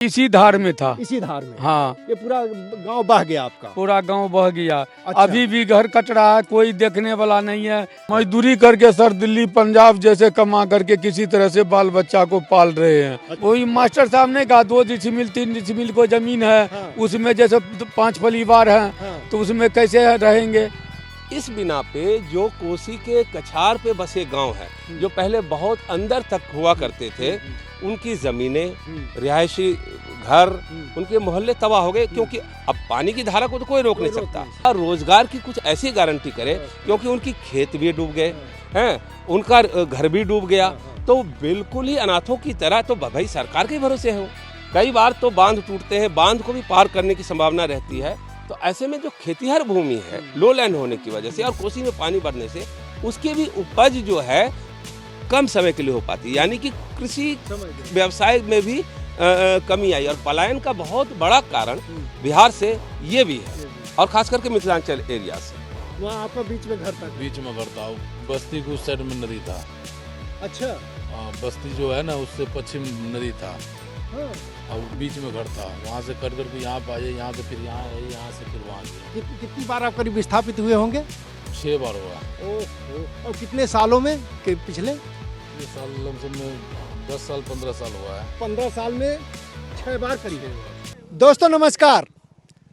इसी धार में था। इसी धार में? हाँ। ये पूरा गांव बह गया आपका? पूरा गांव बह गया। अच्छा। अभी भी घर कट रहा है, कोई देखने वाला नहीं है। मजदूरी करके सर दिल्ली पंजाब जैसे कमा करके किसी तरह से बाल बच्चा को पाल रहे हैं। अच्छा। वही मास्टर साहब ने कहा 2 डिसमिल 3 डिसमिल को जमीन है। हाँ। उसमें जैसे 5 परिवार हैं। हाँ। तो उसमें कैसे रहेंगे। इस बिना पे जो कोसी के कछार पे बसे गांव है, जो पहले बहुत अंदर तक हुआ करते थे, उनकी जमीनें, रिहायशी घर, उनके मोहल्ले तबाह हो गए। क्योंकि अब पानी की धारा को तो कोई रोक नहीं सकता। और रोजगार की कुछ ऐसी गारंटी करे, क्योंकि उनकी खेत भी डूब गए हैं, उनका घर भी डूब गया। तो बिल्कुल ही अनाथों की तरह तो भाई सरकार के भरोसे हो। कई बार तो बांध टूटते हैं, बांध को भी पार करने की संभावना रहती है। तो ऐसे में जो खेतीहर भूमि है, लो लैंड होने की वजह से और कोसी में पानी बढ़ने से उसकी भी उपज जो है कम समय के लिए हो पाती है। यानी कि कृषि व्यवसाय में भी कमी आई। और पलायन का बहुत बड़ा कारण बिहार से ये भी है, और खास करके मिथिलांचल एरिया से। वहाँ आपका बीच में घर था? बीच में घर था। बस्ती के उस साइड में नदी था। अच्छा। बस्ती जो है ना, उससे पश्चिम नदी था। हाँ। और बीच में घर था। वहाँ से कट करके यहाँ पे आए, यहाँ से फिर यहाँ आए, यहाँ से फिर वहाँ गए। कितनी बार आप करीब विस्थापित हुए होंगे? 6 बार हुआ। ओह। और कितने सालों में के पिछले? ये साल लमसम में 10 साल 15 साल हुआ है। 15 साल में 6 बार करीब। दोस्तों नमस्कार,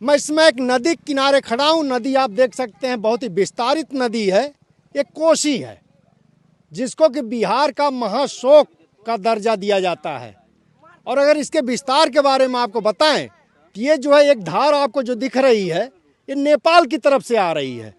मैं इसमें एक नदी किनारे खड़ा हूँ। नदी आप देख सकते हैं, बहुत ही विस्तारित नदी है। ये कोसी है, जिसको कि बिहार का महाशोक का दर्जा दिया जाता है। और अगर इसके विस्तार के बारे में आपको बताएं कि ये जो है एक धार आपको जो दिख रही है, ये नेपाल की तरफ से आ रही है।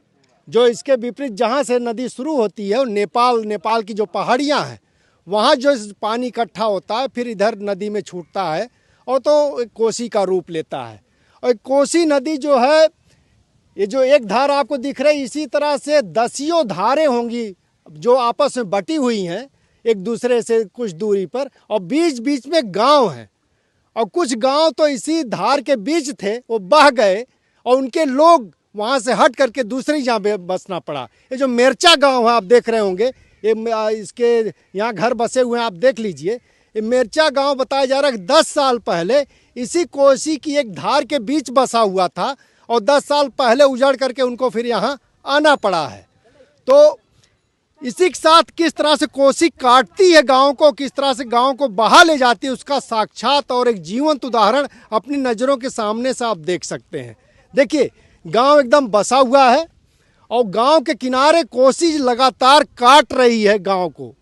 जो इसके विपरीत जहाँ से नदी शुरू होती है, वो नेपाल की जो पहाड़ियाँ हैं, वहाँ जो पानी इकट्ठा होता है, फिर इधर नदी में छूटता है और तो कोसी का रूप लेता है। और कोसी नदी जो है, ये जो एक धार आपको दिख रही, इसी तरह से दसियों धारें होंगी जो आपस में बटी हुई हैं एक दूसरे से कुछ दूरी पर। और बीच बीच में गांव हैं, और कुछ गांव तो इसी धार के बीच थे, वो बह गए और उनके लोग वहाँ से हट करके दूसरी जगह बसना पड़ा। ये जो मेरचा गांव है, आप देख रहे होंगे, ये इसके यहाँ घर बसे हुए हैं, आप देख लीजिए। ये मेरचा गांव बताया जा रहा है कि 10 साल पहले इसी कोसी की एक धार के बीच बसा हुआ था, और 10 साल पहले उजड़ करके उनको फिर यहाँ आना पड़ा है। तो इसी के साथ किस तरह से कोसी काटती है गांव को, किस तरह से गांव को बहा ले जाती है, उसका साक्षात और एक जीवंत उदाहरण अपनी नज़रों के सामने से आप देख सकते हैं। देखिए, गांव एकदम बसा हुआ है, और गांव के किनारे कोसी लगातार काट रही है, गांव को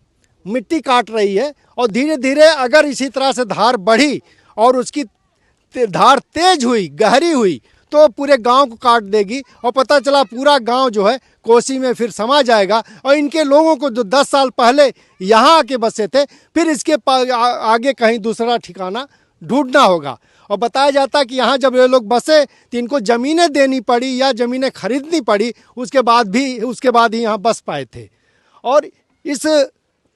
मिट्टी काट रही है। और धीरे धीरे अगर इसी तरह से धार बढ़ी और उसकी धार तेज हुई, गहरी हुई, तो पूरे गांव को काट देगी। और पता चला पूरा गांव जो है कोसी में फिर समा जाएगा। और इनके लोगों को जो 10 साल पहले यहाँ आके बसे थे, फिर इसके आगे कहीं दूसरा ठिकाना ढूंढना होगा। और बताया जाता है कि यहाँ जब ये लोग बसे तो इनको ज़मीनें देनी पड़ी या ज़मीनें खरीदनी पड़ी, उसके बाद ही यहाँ बस पाए थे। और इस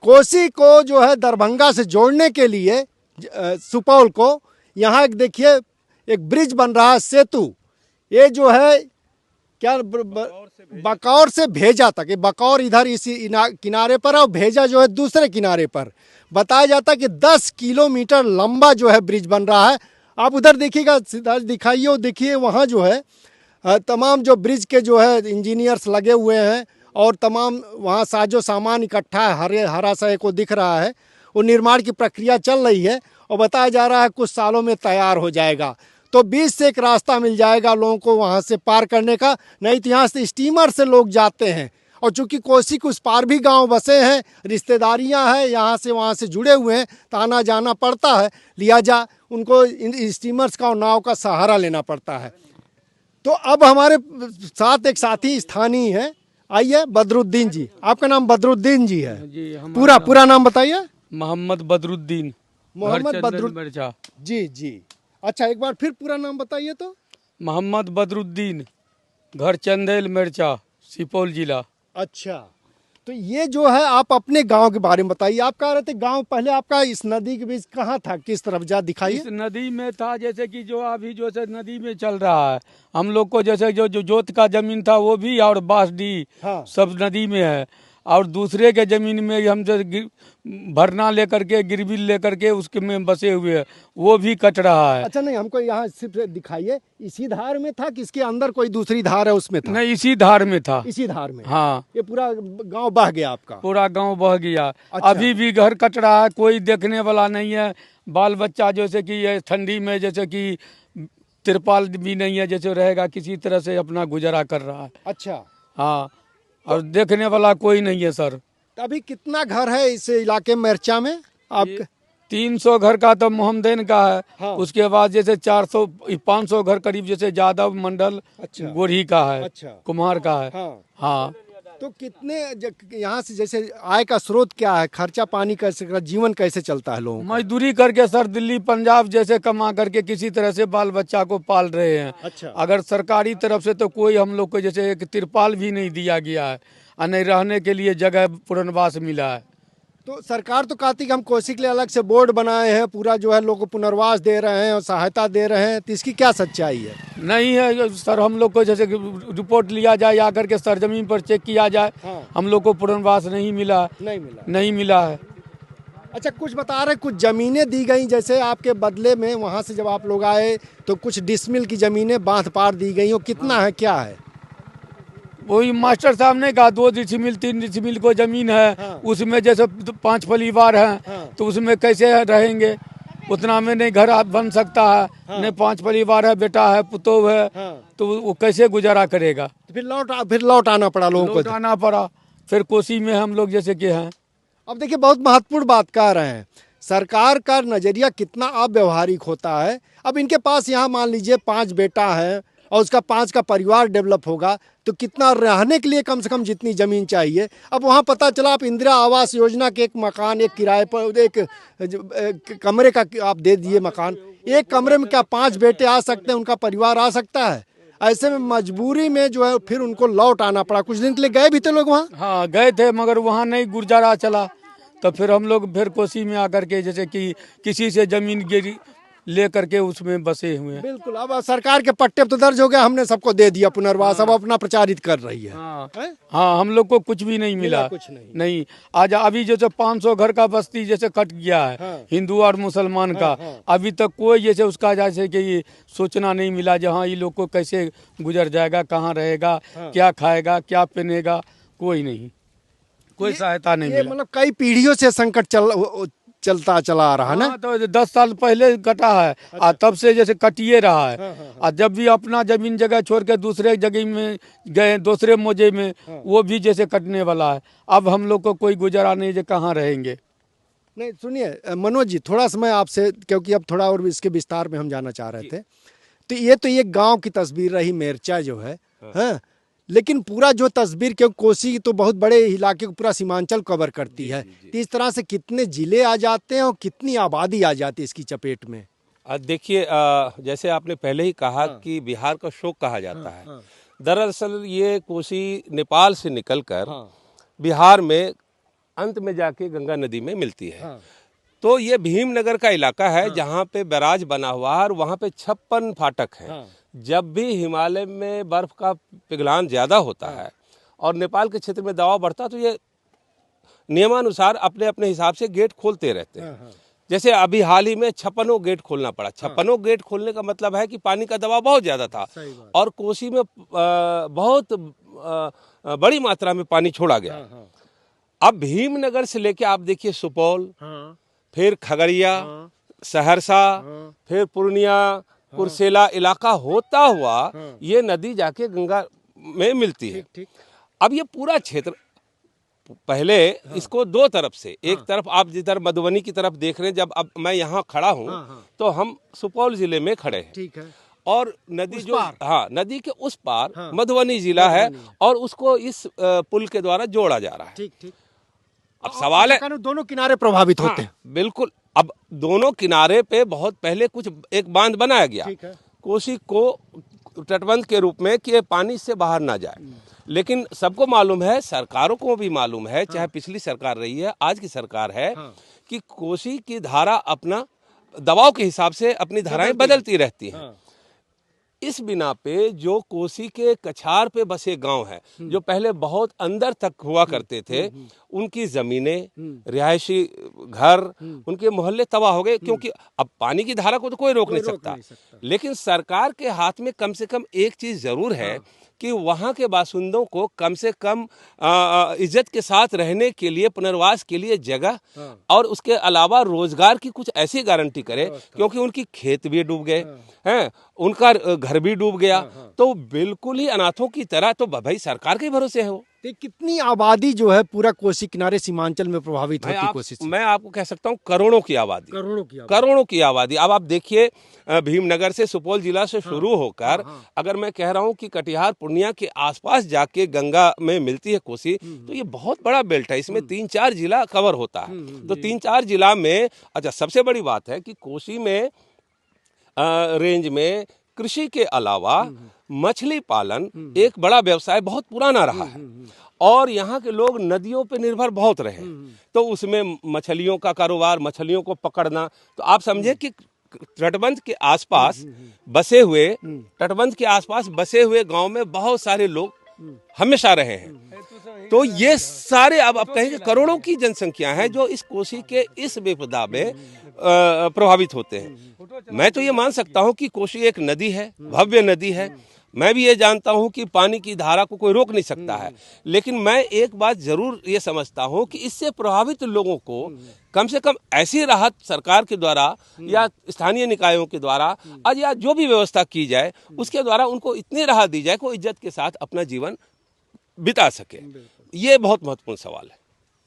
कोसी को जो है दरभंगा से जोड़ने के लिए सुपौल को, यहाँ एक देखिए एक ब्रिज बन रहा है, सेतु। ये जो है क्या बकौर से भेजा तक, ये बकौर इधर इसी किनारे पर है और भेजा जो है दूसरे किनारे पर। बताया जाता है कि 10 किलोमीटर लंबा जो है ब्रिज बन रहा है। आप उधर देखिएगा, सीधा दिखाइए, और देखिए वहाँ जो है तमाम जो ब्रिज के जो है इंजीनियर्स लगे हुए हैं, और तमाम वहाँ साजो सामान इकट्ठा है, हरा सा को दिख रहा है। वो निर्माण की प्रक्रिया चल रही है, और बताया जा रहा है कुछ सालों में तैयार हो जाएगा। तो बीच से एक रास्ता मिल जाएगा लोगों को वहाँ से पार करने का। नहीं तो यहाँ से स्टीमर से लोग जाते हैं, और चूँकि कोसी के उस पार भी गांव बसे हैं, रिश्तेदारियाँ हैं, यहाँ से वहाँ से जुड़े हुए हैं, तो आना जाना पड़ता है, लिहाजा उनको इन स्टीमर्स का और नाव का सहारा लेना पड़ता है। तो अब हमारे साथ एक साथी स्थानीय है, आइए, बदरुद्दीन जी। आपका नाम बदरुद्दीन जी है जी? पूरा नाम बताइए। मोहम्मद बदरुद्दीन। मोहम्मद बदरुद्दीन मिर्चा। जी। अच्छा, एक बार फिर पूरा नाम बताइए तो। मोहम्मद बदरुद्दीन, घर चंदेल मिर्चा, सुपौल जिला। अच्छा, तो ये जो है आप अपने गांव के बारे में बताइए। आप कह रहे थे गांव पहले आपका इस नदी के बीच कहाँ था, किस तरफ, जा दिखाइए। इस नदी में था, जैसे कि जो अभी जो है नदी में चल रहा है, हम लोग को जैसे जो जोत का जमीन था वो भी, और बांसडी हाँ। सब नदी में है। और दूसरे के जमीन में हम जो भरना लेकर के गिरवी लेकर के उसके में बसे हुए हैं, वो भी कट रहा है। अच्छा नहीं, हमको यहाँ सिर्फ दिखाइए, इसी धार में था कि इसके अंदर कोई दूसरी धार है उसमें था? नहीं, इसी धार में था। इसी धार में? हाँ, ये पूरा गांव बह गया आपका? पूरा गांव बह गया। अच्छा। अभी भी घर कट रहा है, कोई देखने वाला नहीं है। बाल बच्चा जैसे कि ये ठंडी में जैसे कि तिरपाल भी नहीं है, जैसे रहेगा किसी तरह से अपना गुजारा कर रहा है। अच्छा। हाँ, और देखने वाला कोई नहीं है सर। तो अभी कितना घर है इस इलाके में मिर्चा में आपके? 300 घर का तो मोहम्मदैन का है। हाँ। उसके बाद जैसे 400-500 घर करीब जैसे यादव मंडल अच्छा। गोरी का है। अच्छा। कुम्हार का है। हाँ। हाँ, तो कितने यहाँ से जैसे आय का स्रोत क्या है, खर्चा पानी कैसे, जीवन कैसे चलता है लोगों का? मजदूरी करके सर दिल्ली पंजाब जैसे कमा करके किसी तरह से बाल बच्चा को पाल रहे हैं। अच्छा। अगर सरकारी तरफ से तो कोई हम लोग को जैसे एक तिरपाल भी नहीं दिया गया है और नहीं रहने के लिए जगह पुनर्वास मिला है। तो सरकार तो कहती कि हम कोसी के लिए अलग से बोर्ड बनाए हैं, पूरा जो है लोगों को पुनर्वास दे रहे हैं और सहायता दे रहे हैं, तो इसकी क्या सच्चाई है? नहीं है सर, हम लोग को जैसे कि रिपोर्ट लिया जाए आकर के सरजमीन पर चेक किया जाए। हाँ। हम लोग को पुनर्वास नहीं मिला। नहीं मिला है। अच्छा, कुछ बता रहे कुछ ज़मीनें दी गई जैसे आपके बदले में, वहाँ से जब आप लोग आए तो कुछ डिसमिल की ज़मीनें बांध पार दी गई, वो कितना है, क्या है? वही मास्टर साहब ने कहा 2 डिसमिल 3 डिसमिल को जमीन है। हाँ। उसमें जैसे 5 परिवार हैं। हाँ। तो उसमें कैसे रहेंगे? उतना में नहीं घर बन सकता है। हाँ। नहीं 5 परिवार है, बेटा है, पुतोह है। हाँ। तो वो कैसे गुजारा करेगा? तो फिर लौट आना पड़ा लोगों को? लौट आना पड़ा। फिर कोसी में हम लोग जैसे कि हैं। अब देखिए, बहुत महत्वपूर्ण बात कह रहे हैं, सरकार का नज़रिया कितना अव्यवहारिक होता है। अब इनके पास यहाँ मान लीजिए 5 बेटा है और उसका 5 का परिवार डेवलप होगा, तो कितना रहने के लिए कम से कम जितनी ज़मीन चाहिए। अब वहाँ पता चला आप इंदिरा आवास योजना के एक मकान, एक किराए पर, एक कमरे का आप दे दिए मकान। एक कमरे में क्या 5 बेटे आ सकते हैं, उनका परिवार आ सकता है? ऐसे में मजबूरी में जो है फिर उनको लौट आना पड़ा। कुछ दिन के लिए गए भी थे लोग वहाँ? हाँ, गए थे, मगर वहाँ नहीं गुजारा चला। तो फिर हम लोग फिर कोसी में आकर के जैसे कि किसी से जमीन गिरी ले करके उसमें बसे हुए हैं। बिल्कुल। अब सरकार के पट्टे तो दर्ज हो गया, हमने सबको दे दिया पुनर्वास। अब अपना प्रचारित कर रही है। हाँ, हम लोग को कुछ भी नहीं मिला। कुछ नहीं। आज अभी जैसे 500 घर का बस्ती जैसे कट गया है। हाँ। हिंदू और मुसलमान का। अभी तक कोई जैसे उसका जैसे कि सूचना नहीं मिला जहाँ ये लोग को कैसे गुजर जाएगा, कहाँ रहेगा, क्या खाएगा, क्या पहनेगा, कोई नहीं, कोई सहायता नहीं मिला। मतलब कई पीढ़ियों से संकट चलता चला आ रहा ना। हाँ, तो 10 साल पहले कटा है। और तब से जैसे कटिए रहा है। और जब भी अपना जमीन जगह छोड़ के दूसरे जगह में गए, दूसरे मौजे में, वो भी जैसे कटने वाला है। अब हम लोग को कोई गुजारा नहीं, जो कहाँ रहेंगे। नहीं, सुनिए मनोज जी, थोड़ा समय आपसे, क्योंकि अब थोड़ा और इसके विस्तार में हम जाना चाह रहे थे। तो ये गाँव की तस्वीर रही मेरचा जो है। हाँ, लेकिन पूरा जो तस्वीर, क्योंकि कोसी तो बहुत बड़े इलाके को पूरा सीमांचल कवर करती है, तो इस तरह से कितने जिले आ जाते हैं और कितनी आबादी आ जाती है इसकी चपेट में? देखिए, जैसे आपने पहले ही कहा कि बिहार का शोक कहा जाता है। दरअसल ये कोसी नेपाल से निकलकर बिहार में अंत में जाके गंगा नदी में मिलती है। तो ये भीमनगर का इलाका है जहाँ पे बैराज बना हुआ है और वहाँ पे 56 फाटक हैं। जब भी हिमालय में बर्फ का पिघलान ज़्यादा होता है और नेपाल के क्षेत्र में दबाव बढ़ता है, तो ये नियमानुसार अपने अपने हिसाब से गेट खोलते रहते हैं। जैसे अभी हाल ही में 56 गेट खोलना पड़ा। 56 गेट खोलने का मतलब है कि पानी का दबाव बहुत ज़्यादा था और कोसी में बहुत बड़ी मात्रा में पानी छोड़ा गया। अब भीमनगर से लेके आप देखिए सुपौल, फिर खगड़िया, सहरसा, फिर पूर्णिया, कुर्सेला इलाका होता हुआ ये नदी जाके गंगा में मिलती है। अब ये पूरा क्षेत्र पहले इसको 2 तरफ से, एक तरफ आप जिधर मधुबनी की तरफ देख रहे हैं, जब अब मैं यहाँ खड़ा हूँ तो हम सुपौल जिले में खड़े हैं। ठीक है। और नदी जो नदी के उस पार मधुबनी जिला है और उसको इस पुल के द्वारा जोड़ा जा रहा है। ठीक। अब सवाल है, दोनों किनारे प्रभावित होते हैं। बिल्कुल। अब दोनों किनारे पे बहुत पहले एक बांध बनाया गया कोसी को तटबंध के रूप में कि पानी से बाहर ना जाए। लेकिन सबको मालूम है, सरकारों को भी मालूम है, चाहे पिछली सरकार रही है, आज की सरकार है, कि कोसी की धारा अपना दबाव के हिसाब से अपनी धाराएं बदलती रहती हैं। इस बिना पे जो कोसी के कछार पे बसे गांव हैं, जो पहले बहुत अंदर तक हुआ करते थे, उनकी जमीनें, रिहायशी घर, उनके मोहल्ले तबाह हो गए। क्योंकि अब पानी की धारा को तो कोई रोक नहीं सकता, लेकिन सरकार के हाथ में कम से कम एक चीज जरूर है कि वहां के बासिंदों को कम से कम इज्जत के साथ रहने के लिए, पुनर्वास के लिए जगह और उसके अलावा रोजगार की कुछ ऐसी गारंटी करे, क्योंकि उनकी खेत भी डूब गए हैं, उनका घर भी डूब गया, तो बिल्कुल ही अनाथों की तरह। तो भाई सरकार के भरोसे है वो। तो कितनी आबादी जो है पूरा कोसी किनारे सीमांचल में प्रभावित होती है कोसी से? मैं आपको कह सकता हूँ करोड़ों की आबादी, करोड़ों की आबादी। अब आप देखिए, भीमनगर से, सुपौल जिला से शुरू होकर अगर मैं कह रहा हूँ कि कटिहार पूर्णिया के आसपास जाके गंगा में मिलती है कोसी, तो ये बहुत बड़ा बेल्ट है। इसमें 3-4 जिला कवर होता है। तो 3-4 जिला में, अच्छा, सबसे बड़ी बात है कि कोसी में रेंज में कृषि के अलावा मछली पालन एक बड़ा व्यवसाय बहुत पुराना रहा है, और यहाँ के लोग नदियों पे निर्भर बहुत रहे। तो उसमें मछलियों का कारोबार, मछलियों को पकड़ना, तो आप समझे कि तटबंध के आसपास बसे हुए गांव में बहुत सारे लोग हमेशा रहे हैं। तो ये सारे, अब आप कहेंगे करोड़ों की जनसंख्या है जो इस कोसी के इस विपदा में प्रभावित होते हैं। मैं तो ये मान सकता हूँ कि कोसी एक नदी है, भव्य नदी है। मैं भी ये जानता हूँ कि पानी की धारा को कोई रोक नहीं सकता है, लेकिन मैं एक बात जरूर ये समझता हूँ कि इससे प्रभावित लोगों को कम से कम ऐसी राहत सरकार के द्वारा या स्थानीय निकायों के द्वारा या जो भी व्यवस्था की जाए, उसके द्वारा उनको इतनी राहत दी जाए कि वो इज्जत के साथ अपना जीवन बिता सके। ये बहुत महत्वपूर्ण सवाल है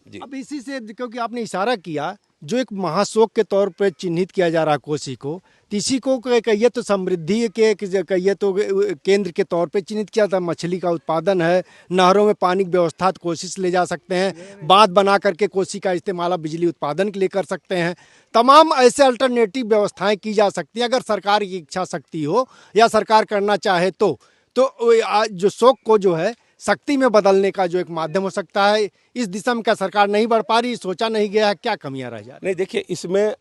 जी। अब इसी से, क्योंकि आपने इशारा किया, जो एक महाशोक के तौर पर चिन्हित किया जा रहा है कोसी को, इसी को कहिए तो समृद्धि के, कहिए तो केंद्र के तौर पे चिन्हित किया था। मछली का उत्पादन है, नहरों में पानी की व्यवस्था कोसी से ले जा सकते हैं, बांध बना करके कोसी का इस्तेमाल आप बिजली उत्पादन के लिए कर सकते हैं। तमाम ऐसे अल्टरनेटिव व्यवस्थाएं की जा सकती हैं अगर सरकार की इच्छा शक्ति हो या सरकार करना चाहे तो जो शोक को जो है शक्ति में बदलने का जो एक माध्यम हो सकता है, इस दिशा में क्या सरकार नहीं बढ़ पा रही, सोचा नहीं गया है, क्या कमियां रह जा रही? नहीं, देखिए, इसमें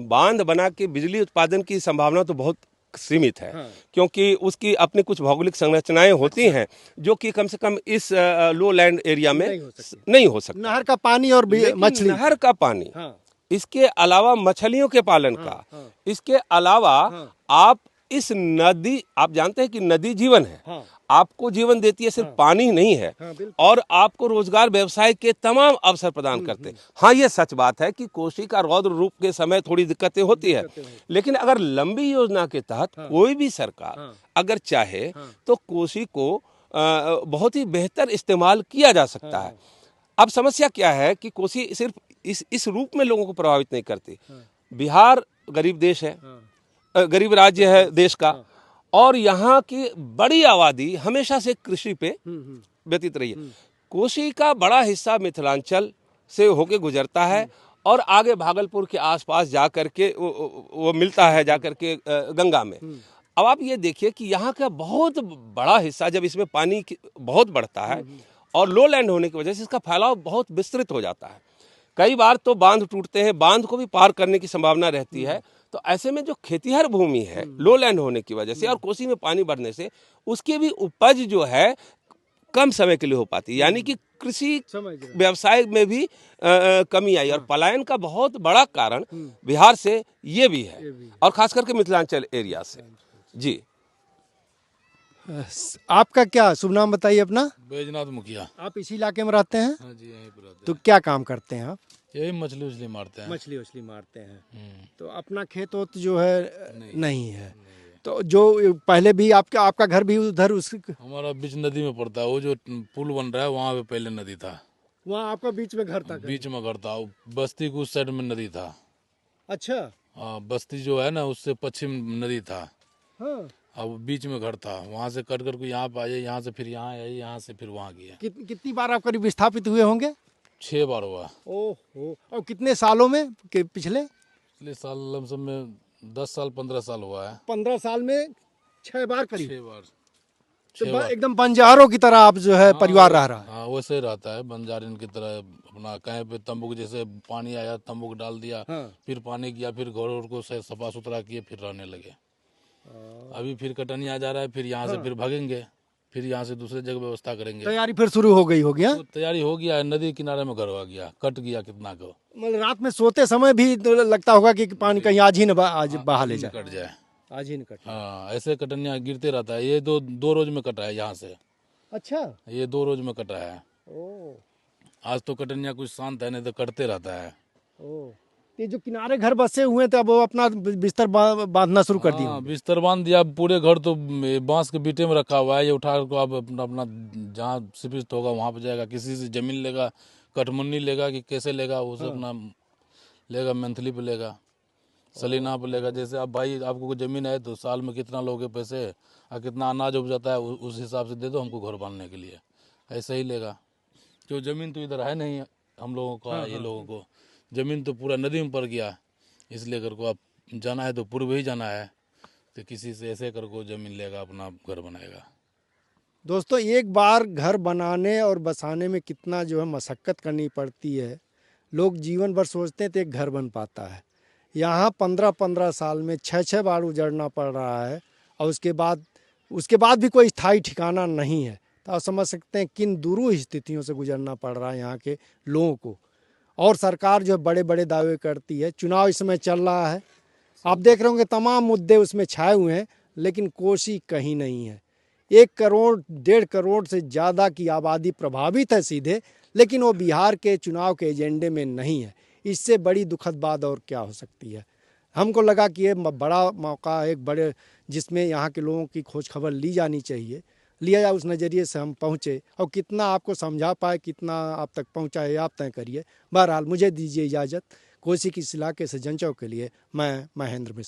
बांध बना के बिजली उत्पादन की संभावना तो बहुत सीमित है। क्योंकि उसकी अपनी कुछ भौगोलिक संरचनाएं होती हैं जो कि कम से कम इस लो लैंड एरिया में नहीं हो सकता। नहर का पानी और मछली, नहर का पानी, इसके अलावा मछलियों के पालन का, इसके अलावा आप इस नदी, आप जानते हैं कि नदी जीवन है, आपको जीवन देती है, सिर्फ पानी नहीं है, और आपको रोजगार, व्यवसाय के तमाम अवसर प्रदान करते हैं। हाँ, ये सच बात है कि कोसी का रौद्र रूप के समय थोड़ी दिक्कतें होती है, लेकिन अगर लंबी योजना के तहत कोई भी सरकार अगर चाहे तो कोसी को बहुत ही बेहतर इस्तेमाल किया जा सकता है। अब समस्या क्या है कि कोसी सिर्फ इस रूप में लोगों को प्रभावित नहीं करती। बिहार गरीब देश है, गरीब राज्य है देश का, और यहाँ की बड़ी आबादी हमेशा से कृषि पे व्यतीत रही है। कोसी का बड़ा हिस्सा मिथिलांचल से होके गुजरता है और आगे भागलपुर के आसपास जाकर के वो मिलता है जाकर के गंगा में। अब आप ये देखिए कि यहाँ का बहुत बड़ा हिस्सा, जब इसमें पानी बहुत बढ़ता है और लो लैंड होने की वजह से इसका फैलाव बहुत विस्तृत हो जाता है। कई बार तो बांध टूटते हैं, बांध को भी पार करने की संभावना रहती है। तो ऐसे में जो खेतीहर भूमि है लो लैंड होने की वजह से और कोसी में पानी बढ़ने से उसकी भी उपज जो है कम समय के लिए हो पाती है, यानी कि कृषि व्यवसाय में भी कमी आई। और पलायन का बहुत बड़ा कारण बिहार से ये भी है, और खास करके मिथिलांचल एरिया से। जी, आपका क्या शुभ नाम बताइए अपना? बैजनाथ मुखिया। आप इसी इलाके में रहते हैं? हाँ जी, यहीं पर रहते हैं। तो क्या काम करते हैं आप? यही मछली उछली मारते हैं। मछली उछली मारते हैं। तो अपना खेत वोत जो है नहीं है। तो जो पहले भी आपका घर भी उधर उस हमारा बीच नदी में पड़ता है। वो जो पुल बन रहा है वहाँ पे पहले नदी था। वहाँ आपका बीच में घर था? बीच में घर था। बस्ती के उस साइड में नदी था। अच्छा। हाँ, बस्ती जो है ना उससे पश्चिम नदी था। हाँ। अब बीच में घर था, वहाँ से कट कर यहाँ पे आए, यहाँ से फिर यहाँ आए, यहाँ से फिर वहाँ गया। कितनी बार आप करीब विस्थापित हुए होंगे? 6 बार हुआ। ओहो। और कितने सालों में पिछले साल लमसम में 10 साल 15 साल हुआ है। 15 साल में 6 बार करीब? 6 बार। तो एकदम बंजारों की तरह आप जो है परिवार रह रहा है? हाँ, वैसे ही रहता है बंजारिन की तरह। अपना कहीं पे तंबू, जैसे पानी आया तंबू डाल दिया, फिर पानी गया, फिर घर को सफा सुथरा किए, फिर रहने लगे। अभी फिर कटनिया जा रहा है, फिर यहाँ से फिर भागेंगे, फिर यहाँ से दूसरे जगह व्यवस्था करेंगे। तैयारी फिर शुरू हो गई होगी। हाँ? तो तैयारी हो गया है, नदी किनारे में घर हो गया, कट गया कितना को, मतलब रात में सोते समय भी तो लगता होगा कि पानी कहीं आज ही न आज बहा ले जाए, कट जाए। आज ही न कटे। हाँ, ऐसे कटनिया गिरते रहता है। ये दो रोज में कटा है यहाँ से, अच्छा। ये 2 रोज में कटा है। ओ आज तो कटनिया कुछ शांत है, नहीं तो कटते रहता है। ओ ये जो किनारे घर बसे हुए थे अब वो अपना बिस्तर बांधना शुरू कर दिए हाँ, होंगे। बिस्तर बांध दिया। पूरे घर तो बांस के बीटे में रखा हुआ है। ये उठा कर अब अपना अपना जहाँ शिफ्ट होगा वहाँ पे जाएगा। किसी से जमीन लेगा, कटमुन्नी लेगा कि कैसे लेगा, उसे अपना लेगा, मंथली पे लेगा, सलीना पे लेगा। जैसे अब भाई आपको कोई जमीन है तो साल में कितना लोगे पैसे और कितना अनाज उग जाता है, उस हिसाब से दे दो हमको घर बांधने के लिए, ऐसे ही लेगा। क्यों, जमीन तो इधर है नहीं हम लोगों का। ये लोगों को जमीन तो पूरा नदी में पड़ गया, इसलिए कर को आप जाना है तो पूर्व ही जाना है, तो किसी से ऐसे कर को जमीन लेगा, अपना घर बनाएगा। दोस्तों एक बार घर बनाने और बसाने में कितना जो है मशक्क़त करनी पड़ती है। लोग जीवन भर सोचते हैं तो एक घर बन पाता है। यहाँ 15-15 साल में 6-6 बार उजड़ना पड़ रहा है और उसके बाद भी कोई स्थायी ठिकाना नहीं है। तो आप समझ सकते हैं किन दुरूह स्थितियों से गुजरना पड़ रहा है यहाँ के लोगों को। और सरकार जो बड़े बड़े दावे करती है, चुनाव इस समय चल रहा है, आप देख रहे होंगे तमाम मुद्दे उसमें छाए हुए हैं, लेकिन कोसी कहीं नहीं है। 1 करोड़ 1.5 करोड़ से ज़्यादा की आबादी प्रभावित है सीधे, लेकिन वो बिहार के चुनाव के एजेंडे में नहीं है। इससे बड़ी दुखद बात और क्या हो सकती है। हमको लगा कि ये बड़ा मौका, एक बड़े जिसमें यहाँ के लोगों की खोज खबर ली जानी चाहिए, लिया जाए, उस नज़रिए से हम पहुँचे। और कितना आपको समझा पाए, कितना आप तक पहुँचा है, आप तय करिए। बहरहाल मुझे दीजिए इजाज़त। कोसी की इस इलाके से जनचौक के लिए मैं महेंद्र मिश्र।